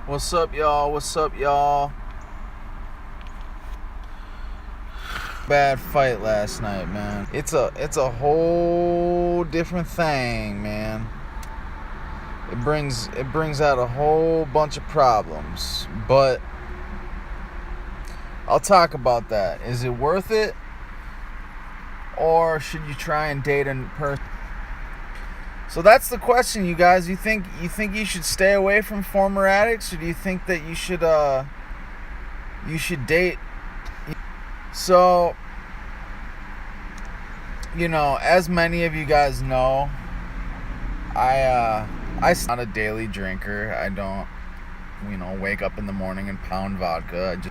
What's up, y'all? What's up, y'all? Bad fight last night, man. It's a whole different thing, man. It brings out a whole bunch of problems, but I'll talk about that. Is it worth it, or should you try and date a person? So that's the question, you guys. You think you should stay away from former addicts, or do you think that you should date? So, as many of you guys know, I'm not a daily drinker. I don't, wake up in the morning and pound vodka.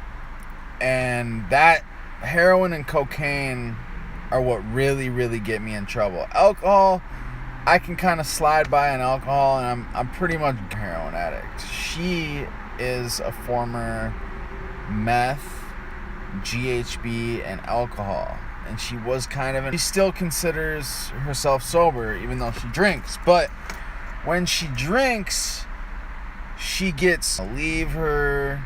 And that heroin and cocaine are what really, really get me in trouble. Alcohol, I can kind of slide by on alcohol, and I'm pretty much a heroin addict. She is a former meth, GHB, and alcohol, and she was she still considers herself sober even though she drinks. But when she drinks, she gets leave her,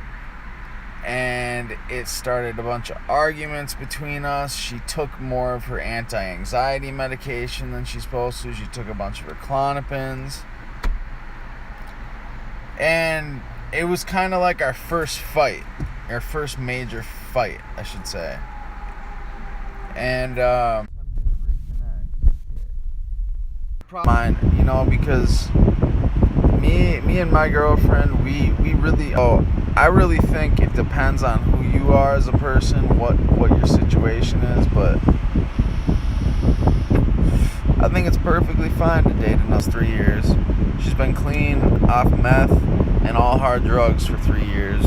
and it started a bunch of arguments between us. She took more of her anti-anxiety medication than she's supposed to. She took a bunch of her Klonopins, and it was kind of like our first major fight, I should say. And because me and my girlfriend, we really, I really think it depends on who you are as a person, what your situation is, but I think it's perfectly fine to date another 3 years. She's been clean off meth and all hard drugs for 3 years.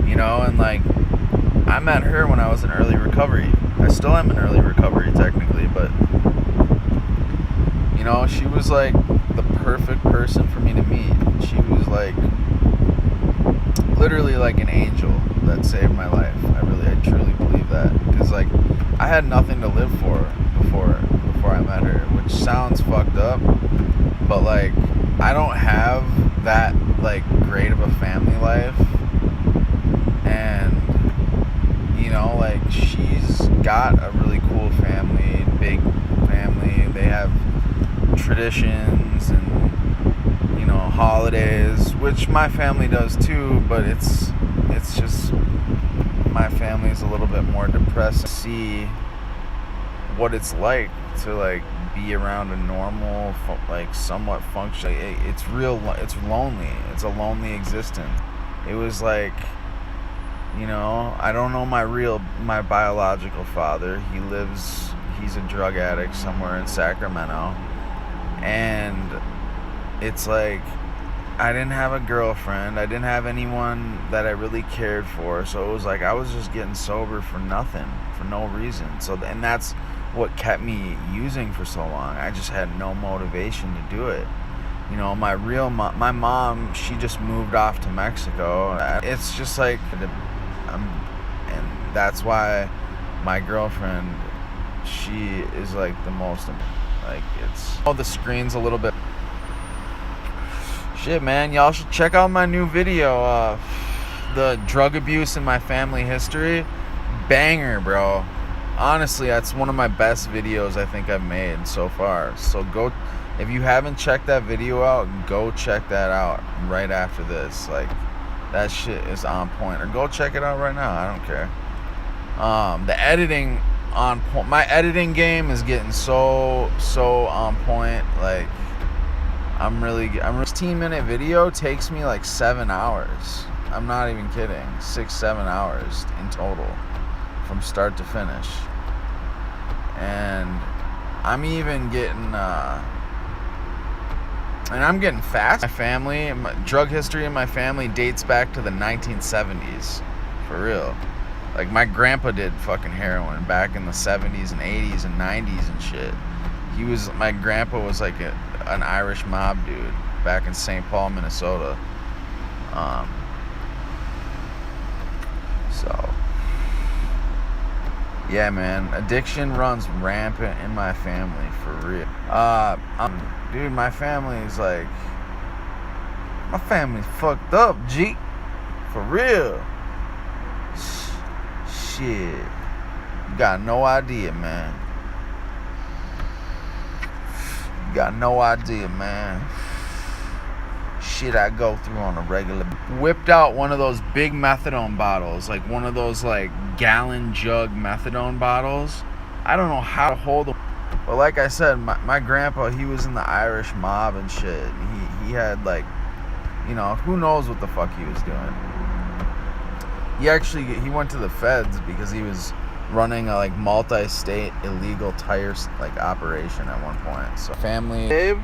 And I met her when I was in early recovery. I still am in early recovery technically, but she was like the perfect person for me to meet. She was like literally like an angel that saved my life. I truly believe that, because I had nothing to live for before I met her, which sounds fucked up, but I don't have that great of a family life. And she's got a really cool family, big family. They have traditions and holidays, which my family does too, but it's just my family is a little bit more depressed. See what it's like to be around a normal, somewhat functional. It's lonely. It's a lonely existence. It was I don't know my biological father. He's a drug addict somewhere in Sacramento. And it's I didn't have a girlfriend. I didn't have anyone that I really cared for. So it was I was just getting sober for nothing, for no reason. And that's what kept me using for so long. I just had no motivation to do it. My mom, she just moved off to Mexico. It's just and that's why my girlfriend, she is the most, the screen's a little bit, shit, man. Y'all should check out my new video, the drug abuse in my family history. Banger, bro. Honestly, that's one of my best videos I think I've made so far. So if you haven't checked that video out, go check that out right after this. That shit is on point. Or go check it out right now. I don't care. The editing on point. My editing game is getting so on point. I'm 16-minute video takes me 7 hours. I'm not even kidding. 6-7 hours in total, from start to finish. And I'm even getting I'm getting fast. My drug history in my family dates back to the 1970s, for real. My grandpa did fucking heroin back in the 70s and 80s and 90s and shit. My grandpa was an Irish mob dude back in St. Paul, Minnesota. So yeah, man, addiction runs rampant in my family, for real. Dude, my family is My family's fucked up, G. For real. Shit. You got no idea, man. You got no idea, man. Shit I go through on a regular. Whipped out one of those big methadone bottles, like one of those like gallon jug methadone bottles. I don't know how to hold them. But like I said, my grandpa, he was in the Irish mob and shit. He had like, you know, who knows what the fuck he was doing. He went to the feds because he was running a like multi-state illegal tire like operation at one point. So family. Babe?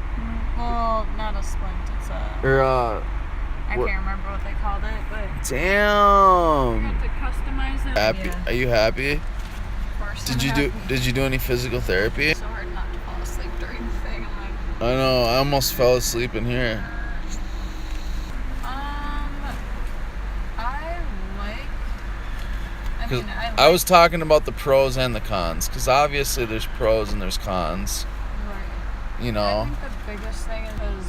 Well, not a splint. It's a. Or I can't remember what they called it, but. Damn. I got to customize it. Happy? Yeah. Are you happy? Of course. Did you do any physical therapy? It's so hard not to fall asleep during the thing. I'm like. I know. I almost fell asleep in here. I was talking about the pros and the cons, because obviously there's pros and there's cons. Right. You know. I think the biggest thing is.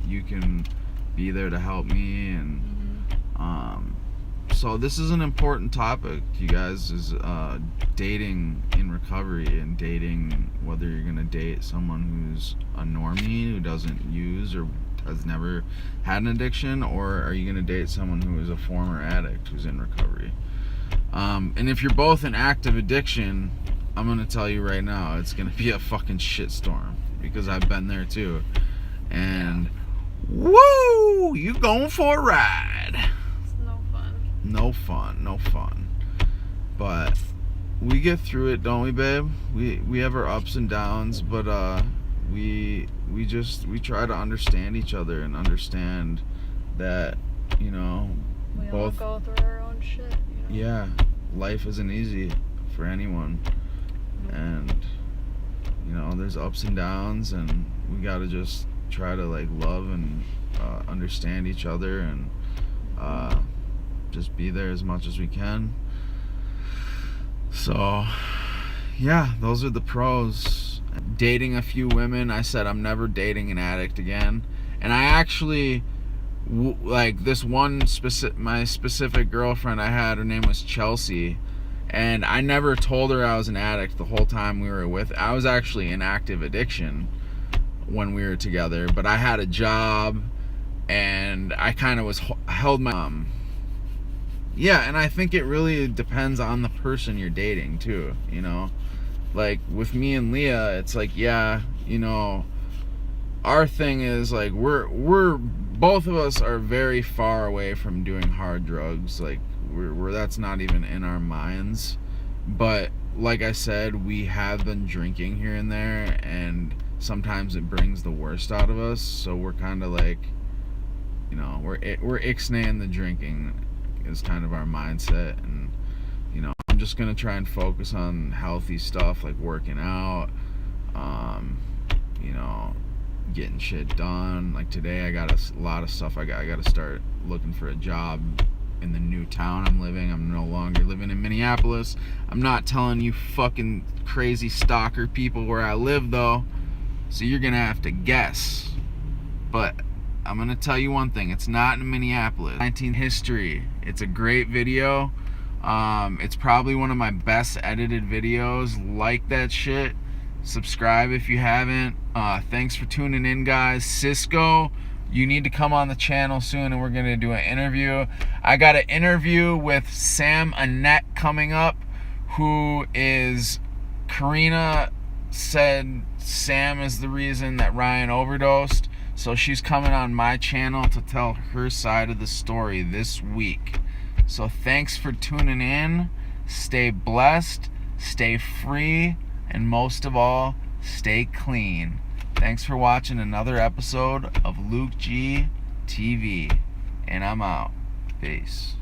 You can be there to help me, and so this is an important topic, you guys, is dating in recovery, and dating, whether you're gonna date someone who's a normie who doesn't use or has never had an addiction, or are you gonna date someone who is a former addict who's in recovery. And if you're both in active addiction, I'm gonna tell you right now, it's gonna be a fucking shitstorm, because I've been there too. And woo, you going for a ride. It's no fun. No fun. But we get through it, don't we, babe? We have our ups and downs, but we try to understand each other and understand that, you know, we both all go through our own shit, you know? Yeah, life isn't easy for anyone. And you know, there's ups and downs, and we gotta just try to like love and understand each other, and just be there as much as we can. So yeah, those are the pros. Dating a few women, I said I'm never dating an addict again. And I actually like this one my specific girlfriend I had, her name was Chelsea, and I never told her I was an addict the whole time we were with. I was actually in active addiction when we were together, but I had a job, and I kind of held my yeah, and I think it really depends on the person you're dating too, you know. Like with me and Leah, it's like, yeah, you know, our thing is like we're both of us are very far away from doing hard drugs. Like we're that's not even in our minds. But like I said, we have been drinking here and there, and sometimes it brings the worst out of us. So we're kind of like, you know, we're ixnaying the drinking is kind of our mindset. And you know, I'm just gonna try and focus on healthy stuff like working out, you know, getting shit done. Like today I got a lot of stuff I got to start looking for a job in the new town I'm living. I'm no longer living in Minneapolis. I'm not telling you fucking crazy stalker people where I live though, so you're gonna have to guess. But I'm gonna tell you one thing, it's not in Minneapolis. 19 history. It's a great video. It's probably one of my best edited videos. Like that shit. Subscribe if you haven't. Thanks for tuning in, guys. Cisco, you need to come on the channel soon, and we're going to do an interview. I got an interview with Sam Annette coming up, who is, Karina said Sam is the reason that Ryan overdosed. So she's coming on my channel to tell her side of the story this week. So thanks for tuning in. Stay blessed, stay free, and most of all, stay clean. Thanks for watching another episode of Luke G TV. And I'm out. Peace.